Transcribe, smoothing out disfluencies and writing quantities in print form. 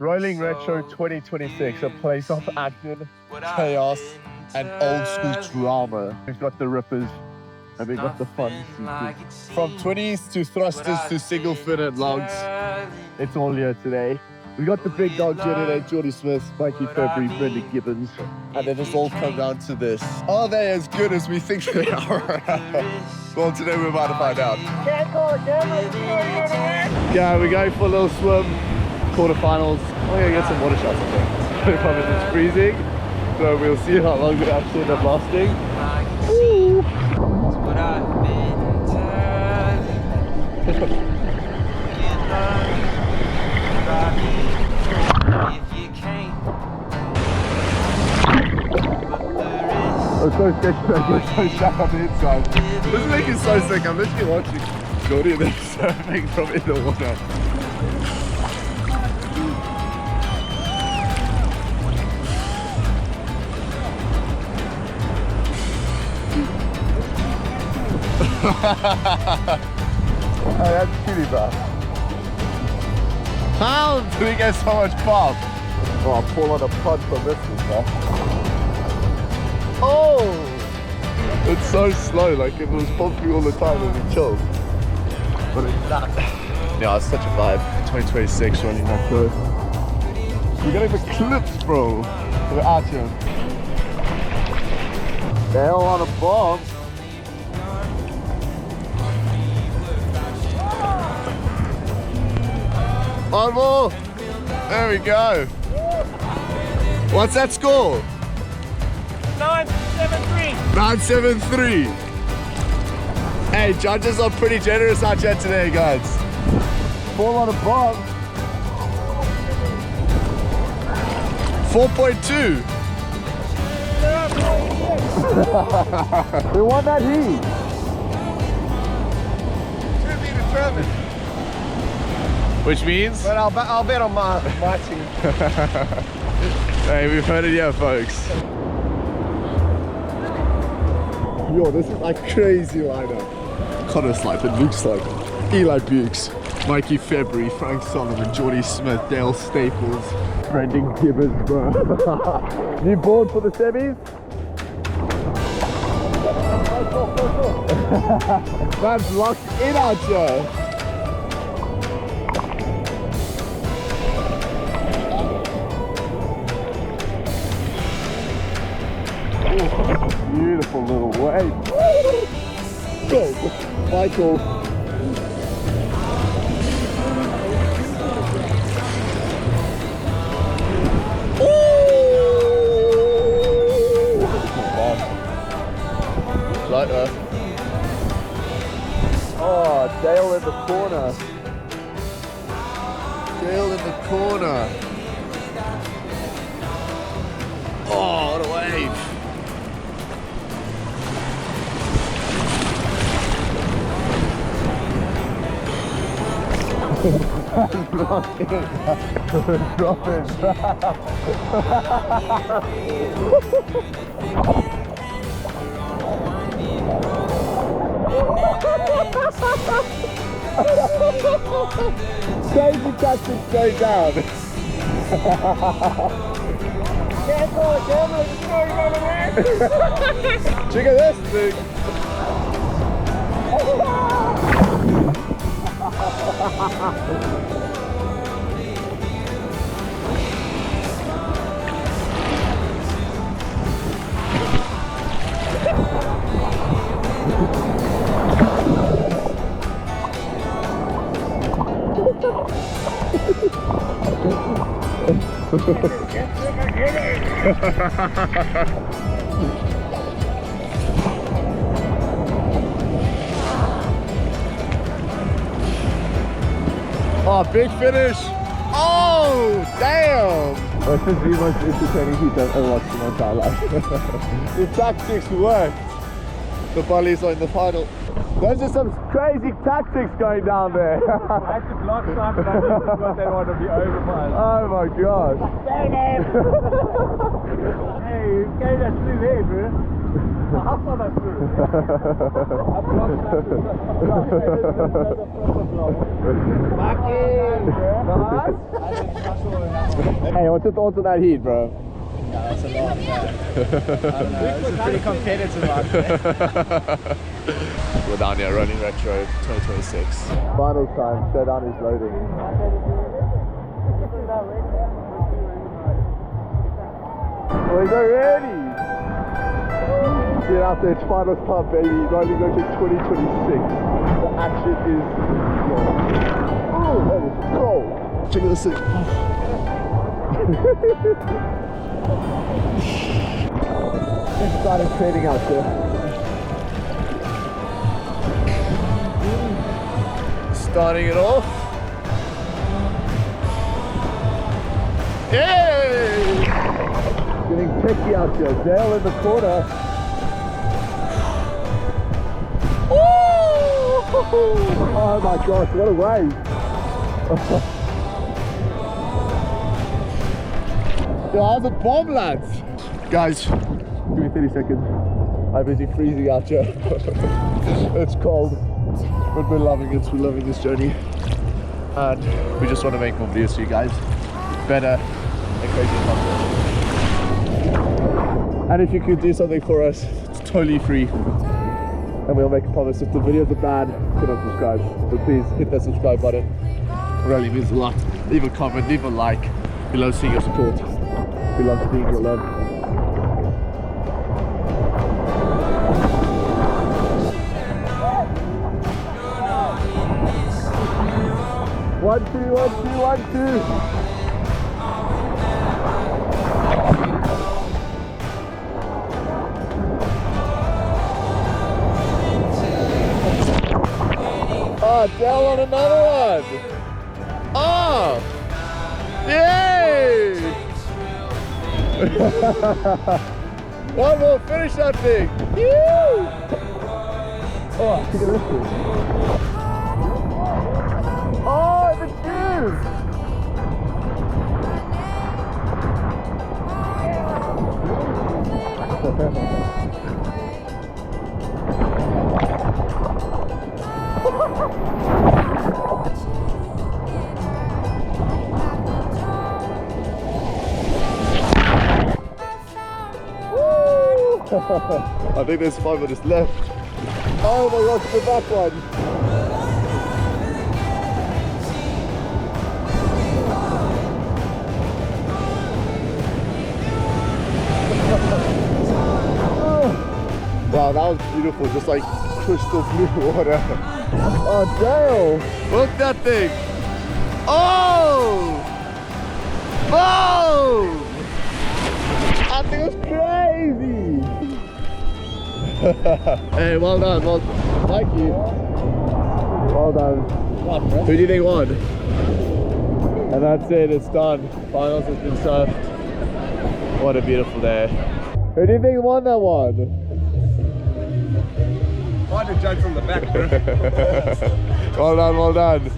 Rolling Retro 2026, a place of action, chaos, and old school drama. We've got the rippers, and we've got the fun seekers. From 20s to thrusters to single-footed logs, it's all here today. We got the big dog Jordy Smith, Mikey February, Brendan Gibbons, and it has all come down to this. Are they as good as we think they are? Well, today we're about to find out. Yeah, we're going for a little swim. Quarterfinals. I'm gonna get some water shots, I think. The problem is it's freezing, so we'll see how long we actually end up lasting. Woo. I'm so sketchy, I get so sharp on the inside. This is making so sick. I'm literally watching Jordy and them surfing from in the water. Oh, that's cutie, bro. How do we get so much pop? Oh, I'll pull on a pod from this one, bro. Oh! It's so slow, like if it was pumping all the time, it would be chilled. But it's not. Yeah, it's such a vibe. 2026 running that show. We're going for clips, bro. We're out here. The hell on a bomb. One more. There we go. What's that score? 973. 973. Hey, judges are pretty generous out here today, guys. Ball on a bomb. 4.2. We won that heat. To be determined. Which means? But I'll bet on my team. Hey, we've heard it here, folks. Yo, this is like crazy lineup. Connor's like, it looks like Eli Bukes, Mikey February, Frank Solomon, Jordy Smith, Dale Staples, Brendan Gibbons, bro. You bored for the semis? That's locked in out here. Beautiful little wave. Go, Michael. Like that. Oh, Dale in the corner. Dale in the corner. Oh, what a wave. Drop it. Drop it. Crazy tactics go down. Careful, careful, it's going away. Check out this thing. Oh, big finish. Oh, damn. This is the most entertaining heat I've ever watched in my entire life. The tactics worked. The bullies are in the final. Those are some crazy tactics going down there. I had to block something because they want to be over by us. Oh my gosh. Hey, you gave that through there, bro. How far that through? I blocked that. Hey, what's your thoughts on that heat, bro? Yeah, that's a lot. I don't know. It's pretty competitive out there. We're down here running retro 2026. Final time, showdown is loading. Boys are ready! Get out there, it's final time, baby. Running retro 2026. The action is on. Oh, that is cold. Check this out. Just started training out there. Starting it off. Yay! Getting techy out here. Dale in the corner. Oh my gosh, what a wave. Yo, how's a bomb, lads? Guys, give me 30 seconds. I'm busy freezing out here. It's cold, but we're loving it. We're loving this journey. And we just want to make more videos for you guys. Better and crazy content. And if you could do something for us, it's totally free. And we'll make a promise. If the videos are bad, hit unsubscribe. But please hit that subscribe button. It really means a lot. Leave a comment, leave a like. We love seeing your support. We love seeing your love. One, two, one, two, one, two. Oh, down on another one. Oh, yay! One more, finish that thing. Woo! Oh, look at this thing. Oh, the juice! I think there's 5 minutes left. Oh my gosh, the back one. Wow, that was beautiful, just like crystal blue water. Oh damn! Look at that thing! Oh! Oh! That thing was crazy! Hey, well done, Mikey. Well done. Who do you think won? And that's it, it's done. Finals has been surfed. What a beautiful day. Who do you think won that one? Hard to judge from the back, bro. Well done, well done.